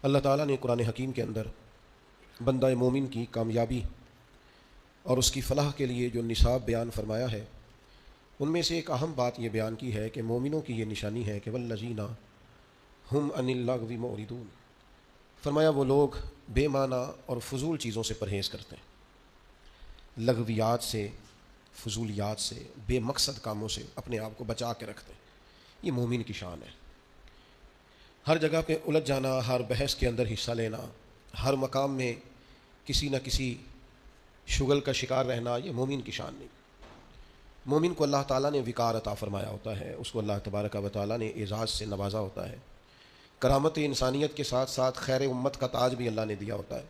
اللہ تعالیٰ نے قرآن حکیم کے اندر بندہ مومن کی کامیابی اور اس کی فلاح کے لیے جو نصاب بیان فرمایا ہے، ان میں سے ایک اہم بات یہ بیان کی ہے کہ مومنوں کی یہ نشانی ہے کہ والذین ہم عن اللغو معرضون، فرمایا وہ لوگ بے معنی اور فضول چیزوں سے پرہیز کرتے ہیں، لغویات سے، فضولیات سے، بے مقصد کاموں سے اپنے آپ کو بچا کے رکھتے ہیں۔ یہ مومن کی شان ہے۔ ہر جگہ پہ الجھ جانا، ہر بحث کے اندر حصہ لینا، ہر مقام میں کسی نہ کسی شغل کا شکار رہنا، یہ مومن کی شان نہیں۔ مومن کو اللہ تعالیٰ نے وقار عطا فرمایا ہوتا ہے، اس کو اللہ تبارک و تعالیٰ نے اعزاز سے نوازا ہوتا ہے، کرامت انسانیت کے ساتھ ساتھ خیر امت کا تاج بھی اللہ نے دیا ہوتا ہے۔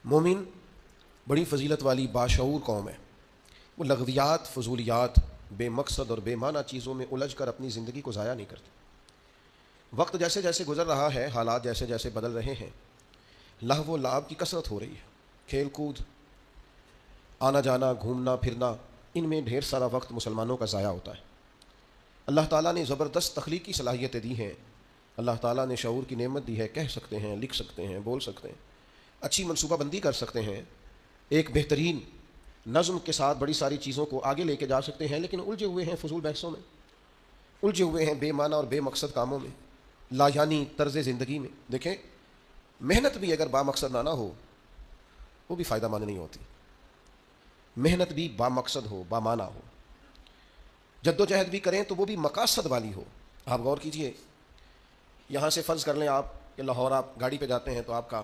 مومن بڑی فضیلت والی باشعور قوم ہے۔ وہ لغویات، فضولیات، بے مقصد اور بے معنی چیزوں میں الجھ کر اپنی زندگی کو ضائع نہیں کرتے۔ وقت جیسے جیسے گزر رہا ہے، حالات جیسے جیسے بدل رہے ہیں، لہو و لعب کی کثرت ہو رہی ہے، کھیل کود، آنا جانا، گھومنا پھرنا، ان میں ڈھیر سارا وقت مسلمانوں کا ضائع ہوتا ہے۔ اللہ تعالیٰ نے زبردست تخلیقی صلاحیتیں دی ہیں، اللہ تعالیٰ نے شعور کی نعمت دی ہے، کہہ سکتے ہیں، لکھ سکتے ہیں، بول سکتے ہیں، اچھی منصوبہ بندی کر سکتے ہیں، ایک بہترین نظم کے ساتھ بڑی ساری چیزوں کو آگے لے کے جا سکتے ہیں، لیکن الجھے ہوئے ہیں فضول بحثوں میں، الجھے ہوئے ہیں بے معنی اور بے مقصد کاموں میں، لا یعنی طرز زندگی میں۔ دیکھیں، محنت بھی اگر با مقصد نہ ہو وہ بھی فائدہ مند نہیں ہوتی، محنت بھی با مقصد ہو، با معنی ہو، جد و جہد بھی کریں تو وہ بھی مقاصد والی ہو۔ آپ غور کیجئے، یہاں سے فرض کر لیں آپ کہ لاہور آپ گاڑی پہ جاتے ہیں تو آپ کا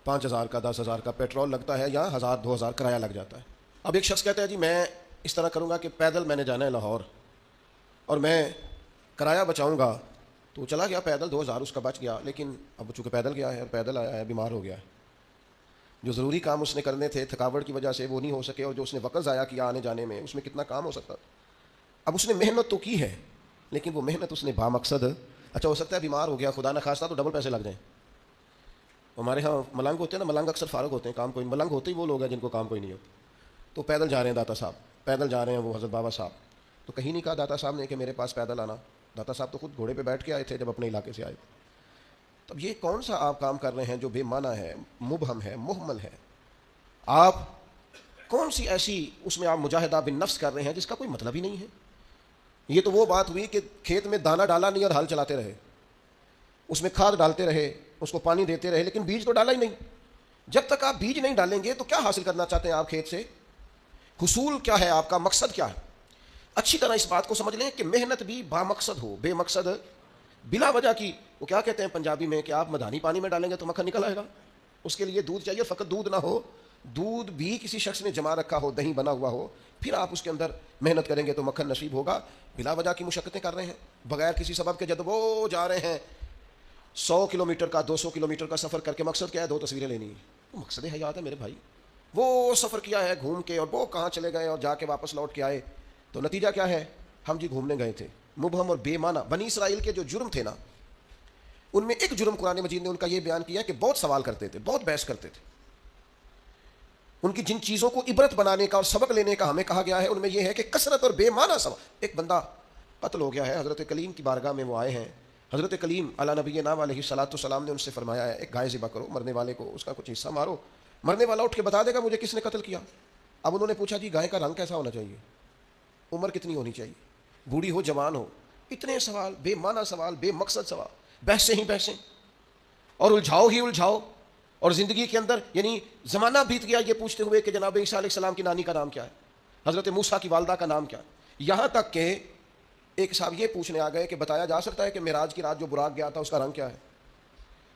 5,000 کا 10,000 کا پیٹرول لگتا ہے یا 1,000 2,000 کرایہ لگ جاتا ہے۔ اب ایک شخص کہتا ہے جی میں اس طرح کروں گا کہ پیدل میں نے جانا ہے لاہور اور میں کرایہ بچاؤں گا، تو چلا گیا پیدل، 2,000 اس کا بچ گیا، لیکن اب چونکہ پیدل گیا ہے اور پیدل آیا ہے، بیمار ہو گیا ہے، جو ضروری کام اس نے کرنے تھے تھکاوٹ کی وجہ سے وہ نہیں ہو سکے، اور جو اس نے وقت ضائع کیا آنے جانے میں، اس میں کتنا کام ہو سکتا تھا۔ اب اس نے محنت تو کی ہے، لیکن وہ محنت اس نے با مقصد، اچھا ہو سکتا ہے بیمار ہو گیا خدا نہ خواستہ تو ڈبل پیسے لگ جائیں۔ ہمارے ہاں ملنگ ہوتے ہیں نا، ملنگ اکثر فارغ ہوتے ہیں، کام کوئی، ملنگ ہوتے ہی وہ لوگ ہیں جن کو کام کوئی نہیں ہوتا، تو پیدل جا رہے ہیں داتا صاحب، پیدل جا رہے ہیں وہ حضرت بابا صاحب، تو کہیں نہیں کہا داتا صاحب نے کہ میرے پاس پیدل آنا، داتا صاحب تو خود گھوڑے پہ بیٹھ کے آئے تھے جب اپنے علاقے سے آئے۔ تب یہ کون سا آپ کام کر رہے ہیں جو بے معنی ہے، مبہم ہے، مہمل ہے؟ آپ کون سی ایسی اس میں آپ مجاہدہ بالنفس کر رہے ہیں جس کا کوئی مطلب ہی نہیں ہے؟ یہ تو وہ بات ہوئی کہ کھیت میں دانہ ڈالا نہیں اور ہل چلاتے رہے، اس میں کھاد ڈالتے رہے، اس کو پانی دیتے رہے، لیکن بیج تو ڈالا ہی نہیں۔ جب تک آپ بیج نہیں ڈالیں گے تو کیا حاصل کرنا چاہتے ہیں آپ کھیت سے؟ حصول کیا ہے آپ کا، مقصد کیا ہے؟ اچھی طرح اس بات کو سمجھ لیں کہ محنت بھی با مقصد ہو، بے مقصد بلا وجہ کی، وہ کیا کہتے ہیں پنجابی میں کہ آپ مدانی پانی میں ڈالیں گے تو مکھن نکل آئے گا، اس کے لیے دودھ چاہیے، فقط دودھ نہ ہو، دودھ بھی کسی شخص نے جما رکھا ہو، دہی بنا ہوا ہو، پھر آپ اس کے اندر محنت کریں گے تو مکھن نصیب ہوگا۔ بلا وجہ کی مشقتیں کر رہے ہیں، بغیر کسی سبب کے جب وہ جا رہے ہیں 100 کلومیٹر کا 200 کلومیٹر کا سفر کر کے، مقصد کیا ہے؟ 2 تصویریں لینی ہے، مقصد حیات ہے میرے بھائی۔ وہ سفر کیا ہے گھوم کے، اور وہ کہاں چلے گئے اور جا کے واپس لوٹ کے آئے، تو نتیجہ کیا ہے؟ ہم جی گھومنے گئے تھے، مبہم اور بے معنی۔ بنی اسرائیل کے جو جرم تھے نا، ان میں ایک جرم قرآن مجید نے ان کا یہ بیان کیا کہ بہت سوال کرتے تھے، بہت بحث کرتے تھے۔ ان کی جن چیزوں کو عبرت بنانے کا اور سبق لینے کا ہمیں کہا گیا ہے، ان میں یہ ہے کہ کثرت اور بے معنی سوال۔ ایک بندہ قتل ہو گیا ہے، حضرت کلیم کی بارگاہ میں وہ آئے ہیں، حضرت کلیم علی نبی نام علیہ الصلوۃ والسلام نے ان سے فرمایا ہے ایک گائے ذبح کرو، مرنے والے کو اس کا کچھ حصہ مارو، مرنے والا اٹھ کے بتا دے گا مجھے کس نے قتل کیا۔ اب انہوں نے پوچھا جی گائے کا رنگ کیسا ہونا چاہیے، عمر کتنی ہونی چاہیے، بوڑھی ہو جوان ہو؟ اتنے سوال، بے معنی سوال، بے مقصد سوال، بحثیں ہی بحثیں، اور الجھاؤ ہی الجھاؤ، اور زندگی کے اندر یعنی زمانہ بیت گیا یہ پوچھتے ہوئے کہ جناب عیسیٰ علیہ السلام کی نانی کا نام کیا ہے، حضرت موسیٰ کی والدہ کا نام کیا ہے، یہاں تک کہ ایک صاحب یہ پوچھنے آ گئے کہ بتایا جا سکتا ہے کہ معراج کی رات جو براق گیا تھا اس کا رنگ کیا ہے؟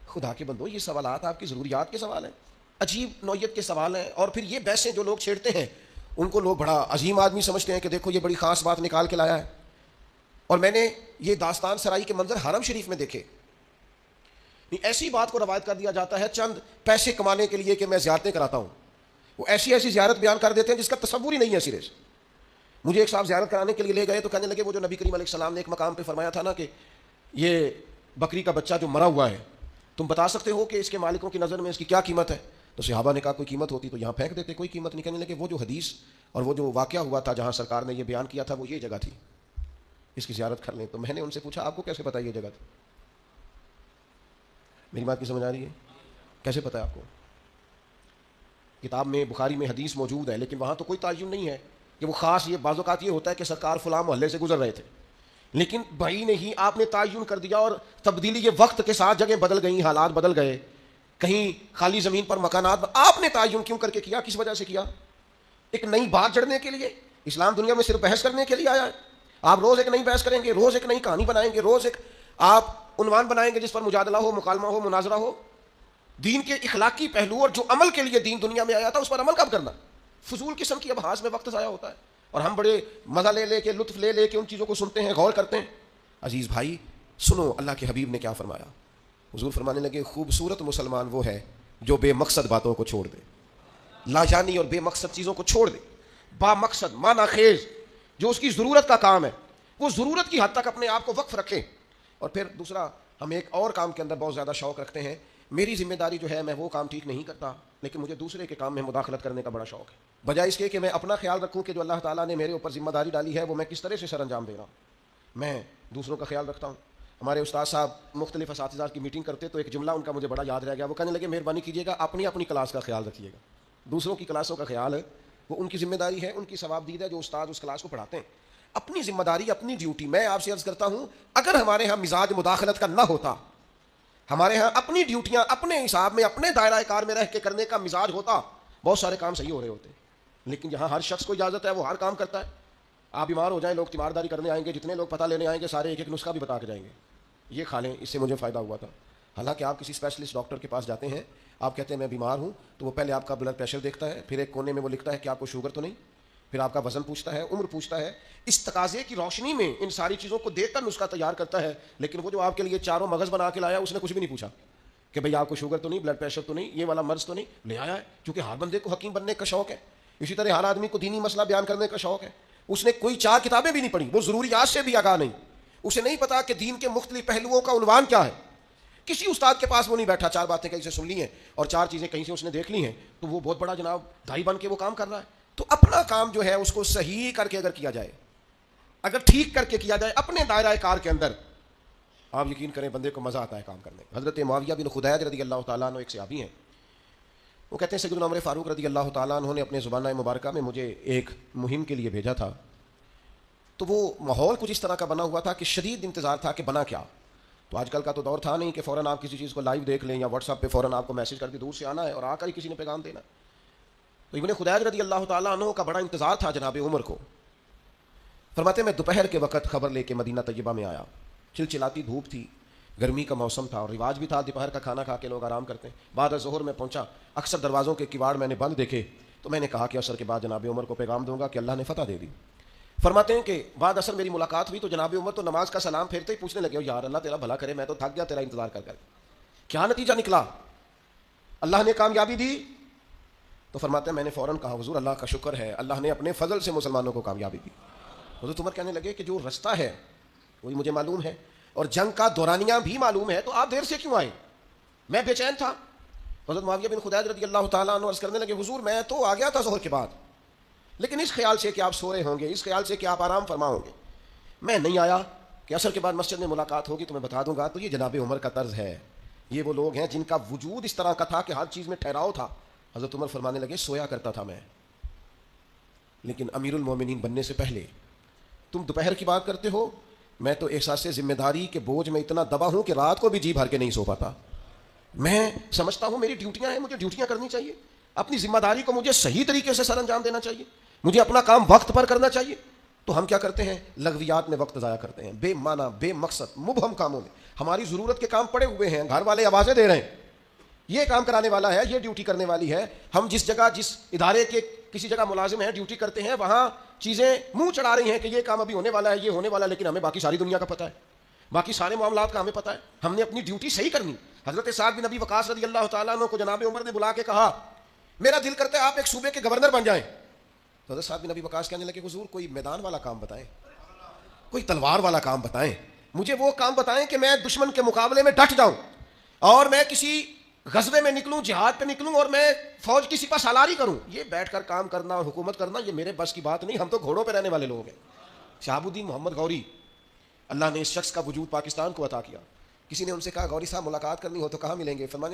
خدا کے بندو، یہ سوالات آپ کی ضروریات کے سوال ہیں، عجیب نوعیت کے سوال ہیں۔ اور پھر یہ بحثیں جو لوگ چھیڑتے ہیں ان کو لوگ بڑا عظیم آدمی سمجھتے ہیں کہ دیکھو یہ بڑی خاص بات نکال کے لایا ہے۔ اور میں نے یہ داستان سرائی کے منظر حرم شریف میں دیکھے، ایسی بات کو روایت کر دیا جاتا ہے چند پیسے کمانے کے لیے کہ میں زیارتیں کراتا ہوں، وہ ایسی ایسی زیارت بیان کر دیتے ہیں جس کا تصور ہی نہیں ہے سرے سے۔ مجھے ایک صاحب زیارت کرانے کے لیے لے گئے تو کہنے لگے وہ جو نبی کریم علیہ السلام نے ایک مقام پہ فرمایا تھا نا کہ یہ بکری کا بچہ جو مرا ہوا ہے تم بتا سکتے ہو کہ اس کے مالکوں کی نظر میں اس کی کیا قیمت ہے؟ تو صحابہ نے کہا کوئی قیمت ہوتی تو یہاں پھینک دیتے، کوئی قیمت نہیں۔ کہنے لگے وہ جو حدیث اور وہ جو واقعہ ہوا تھا جہاں سرکار نے یہ بیان کیا تھا وہ یہ جگہ تھی، اس کی زیارت کر لیں۔ تو میں نے ان سے پوچھا آپ کو کیسے پتا یہ جگہ تھی؟ میری بات کی سمجھ آ رہی ہے؟ کیسے پتہ ہے آپ کو؟ کتاب میں بخاری میں حدیث موجود ہے، لیکن وہاں تو کوئی تعین نہیں ہے کہ وہ خاص، یہ بعض اوقات یہ ہوتا ہے کہ سرکار فلاں محلے سے گزر رہے تھے، لیکن بھائی نہیں، آپ نے تعین کر دیا اور تبدیلی یہ وقت کے ساتھ جگہ بدل گئی، حالات بدل گئے، کہیں خالی زمین پر مکانات، آپ نے تعین کیوں کر کے کیا؟ کس وجہ سے کیا؟ ایک نئی بات جڑنے کے لیے؟ اسلام دنیا میں صرف بحث کرنے کے لیے آیا ہے؟ آپ روز ایک نئی بحث کریں گے، روز ایک نئی کہانی بنائیں گے، روز ایک آپ عنوان بنائیں گے جس پر مجادلہ ہو، مکالمہ ہو، مناظرہ ہو۔ دین کے اخلاقی پہلو اور جو عمل کے لیے دین دنیا میں آیا تھا اس پر عمل کب کرنا؟ فضول قسم کی ابحاث میں وقت ضائع ہوتا ہے، اور ہم بڑے مزہ لے لے کے، لطف لے لے کے ان چیزوں کو سنتے ہیں، غور کرتے ہیں۔ عزیز بھائی سنو، اللہ کے حبیب نے کیا فرمایا؟ حضور فرمانے لگے خوبصورت مسلمان وہ ہے جو بے مقصد باتوں کو چھوڑ دے، لاجانی اور بے مقصد چیزوں کو چھوڑ دے، با مقصد معنی خیز جو اس کی ضرورت کا کام ہے وہ ضرورت کی حد تک اپنے آپ کو وقف رکھے۔ اور پھر دوسرا، ہم ایک اور کام کے اندر بہت زیادہ شوق رکھتے ہیں، میری ذمہ داری جو ہے میں وہ کام ٹھیک نہیں کرتا، لیکن مجھے دوسرے کے کام میں مداخلت کرنے کا بڑا شوق ہے، بجائے اس کے کہ میں اپنا خیال رکھوں کہ جو اللہ تعالیٰ نے میرے اوپر ذمہ داری ڈالی ہے وہ میں کس طرح سے سر انجام دے رہا ہوں، میں دوسروں کا خیال رکھتا ہوں۔ ہمارے استاد صاحب مختلف اساتذہ کی میٹنگ کرتے تو ایک جملہ ان کا مجھے بڑا یاد رہ گیا، وہ کہنے لگے مہربانی کیجیے گا اپنی اپنی کلاس کا خیال رکھیے گا، دوسروں کی کلاسوں کا خیال ہے وہ ان کی ذمہ داری ہے، ان کی ثواب دید ہے جو استاد اس کلاس کو پڑھاتے ہیں، اپنی ذمہ داری، اپنی ڈیوٹی۔ میں آپ سے عرض کرتا ہوں اگر ہمارے ہاں مزاج مداخلت کا نہ ہوتا، ہمارے ہاں اپنی ڈیوٹیاں اپنے حساب میں اپنے دائرہ کار میں رہ کے کرنے کا مزاج ہوتا، بہت سارے کام صحیح ہو رہے ہوتے، لیکن جہاں ہر شخص کو اجازت ہے وہ ہر کام کرتا ہے۔ آپ بیمار ہو جائیں، لوگ تیمارداری کرنے آئیں گے، جتنے لوگ پتہ لینے آئیں گے سارے ایک ایک نسخہ بھی بتا کے جائیں گے، یہ کھا لیں اس سے مجھے فائدہ ہوا تھا۔ حالانکہ آپ کسی اسپیشلسٹ ڈاکٹر کے پاس جاتے ہیں، آپ کہتے ہیں میں بیمار ہوں، تو وہ پہلے آپ کا بلڈ پریشر دیکھتا ہے، پھر ایک کونے میں وہ لکھتا ہے کہ آپ کو شوگر تو نہیں، پھر آپ کا وزن پوچھتا ہے، عمر پوچھتا ہے، اس تقاضے کی روشنی میں ان ساری چیزوں کو دیکھ کر نسخہ تیار کرتا ہے۔ لیکن وہ جو آپ کے لیے چاروں مغز بنا کے لایا اس نے کچھ بھی نہیں پوچھا کہ بھئی آپ کو شوگر تو نہیں، بلڈ پریشر تو نہیں، یہ والا مرض تو نہیں، لے آیا ہے، کیونکہ ہر بندے کو حکیم بننے کا شوق ہے۔ اسی طرح ہر آدمی کو دینی مسئلہ بیان کرنے کا شوق ہے، اس نے کوئی 4 کتابیں بھی نہیں پڑھی، وہ ضروریات سے بھی آگاہ نہیں، اسے نہیں پتا کہ دین کے مختلف پہلوؤں کا عنوان کیا ہے، کسی استاد کے پاس وہ نہیں بیٹھا، 4 باتیں کہیں سے سن لی ہیں اور 4 چیزیں کہیں سے اس نے دیکھ لی ہیں تو وہ بہت بڑا جناب دائی بن کے وہ کام کر رہا ہے۔ تو اپنا کام جو ہے اس کو صحیح کر کے اگر کیا جائے، اگر ٹھیک کر کے کیا جائے اپنے دائرہ کار کے اندر، آپ یقین کریں بندے کو مزہ آتا ہے کام کرنے۔ حضرت معاویہ بن خدیج رضی اللہ تعالیٰ عنہ ایک صحابی ہیں، وہ کہتے ہیں سیدنا عمر فاروق رضی اللہ تعالیٰ عنہ نے اپنے زبانہ مبارکہ میں مجھے ایک مہم کے لیے بھیجا تھا، تو وہ ماحول کچھ اس طرح کا بنا ہوا تھا کہ شدید انتظار تھا کہ بنا کیا۔ تو آج کل کا تو دور تھا نہیں کہ فوراً آپ کسی چیز کو لائیو دیکھ لیں یا واٹس ایپ پہ فوراً آپ کو میسج کر کے دور سے آنا ہے اور آ کر ہی کسی نے پیغام دینا۔ تو ابن خدیج رضی اللہ تعالیٰ عنہ کا بڑا انتظار تھا جناب عمر کو۔ فرماتے میں دوپہر کے وقت خبر لے کے مدینہ طیبہ میں آیا، چلچلاتی دھوپ تھی، گرمی کا موسم تھا اور رواج بھی تھا دوپہر کا کھانا کھا کے لوگ آرام کرتے ہیں۔ بعد ظہر میں پہنچا، اکثر دروازوں کے کواڑ میں نے بند دیکھے، تو میں نے کہا کہ عصر کے بعد جناب عمر کو پیغام دوں گا کہ اللہ نے فتح دے دی۔ فرماتے ہیں کہ بعد عصر میری ملاقات ہوئی تو جناب عمر تو نماز کا سلام پھیرتے ہی پوچھنے لگے، یار اللہ تیرا بھلا کرے، میں تو تھک گیا تیرا انتظار کر کر، کیا نتیجہ نکلا، اللہ نے کامیابی دی؟ تو فرماتے ہیں میں نے فوراً کہا حضور اللہ کا شکر ہے، اللہ نے اپنے فضل سے مسلمانوں کو کامیابی دی۔ حضرت عمر کہنے لگے کہ جو رستہ ہے وہی مجھے معلوم ہے اور جنگ کا دورانیہ بھی معلوم ہے، تو آپ دیر سے کیوں آئے؟ میں بے چین تھا۔ حضرت معاویہ بن خدیج رضی اللہ تعالیٰ عنہ عرض کرنے لگے حضور میں تو آ گیا تھا ظہر کے بعد، لیکن اس خیال سے کہ آپ سو رہے ہوں گے، اس خیال سے کہ آپ آرام فرما ہوں گے، میں نہیں آیا کہ عصر کے بعد مسجد میں ملاقات ہوگی تو میں بتا دوں گا۔ تو یہ جناب عمر کا طرز ہے، یہ وہ لوگ ہیں جن کا وجود اس طرح کا تھا کہ ہر چیز میں ٹھہراؤ تھا۔ حضرت عمر فرمانے لگے سویا کرتا تھا میں، لیکن امیر المومنین بننے سے پہلے تم دوپہر کی بات کرتے ہو، میں تو احساس ذمہ داری کے بوجھ میں اتنا دبا ہوں کہ رات کو بھی جی بھر کے نہیں سو پاتا۔ میں سمجھتا ہوں میری ڈیوٹیاں ہیں، مجھے ڈیوٹیاں کرنی چاہیے، اپنی ذمہ داری کو مجھے صحیح طریقے سے سر انجام دینا چاہیے، مجھے اپنا کام وقت پر کرنا چاہیے۔ تو ہم کیا کرتے ہیں؟ لغویات میں وقت ضائع کرتے ہیں، بے معنی بے مقصد مبہم کاموں میں۔ ہماری ضرورت کے کام پڑے ہوئے ہیں، گھر والے آوازیں دے رہے ہیں، یہ کام کرانے والا ہے، یہ ڈیوٹی کرنے والی ہے، ہم جس جگہ جس ادارے کے کسی جگہ ملازم ہیں، ڈیوٹی کرتے ہیں، وہاں چیزیں منہ چڑھا رہی ہیں کہ یہ کام ابھی ہونے والا ہے، یہ ہونے والا ہے، لیکن ہمیں باقی ساری دنیا کا پتہ ہے، باقی سارے معاملات کا ہمیں پتہ ہے۔ ہم نے اپنی ڈیوٹی صحیح کرنی۔ حضرت سعد بن ابی وقاص رضی اللہ تعالیٰ عنہ کو جناب عمر نے بلا کے کہا میرا دل کرتا ہے آپ ایک صوبے کے گورنر بن جائیں۔ تو حضرت سعد بن ابی وقاص کہنے لگے حضور کوئی میدان والا کام بتائیں، کوئی تلوار والا کام بتائیں، مجھے وہ کام بتائیں کہ میں دشمن کے مقابلے میں ڈٹ جاؤں اور میں کسی غزوے میں نکلوں، جہاد پہ نکلوں اور میں فوج کی سپہ سالاری کروں۔ یہ بیٹھ کر کام کرنا اور حکومت کرنا یہ میرے بس کی بات نہیں، ہم تو گھوڑوں پہ رہنے والے لوگ ہیں۔ شہاب الدین محمد غوری، اللہ نے اس شخص کا وجود پاکستان کو عطا کیا کسی نے ان سے کہا غوری صاحب ملاقات کرنی ہو تو کہاں ملیں گے؟ فرمانے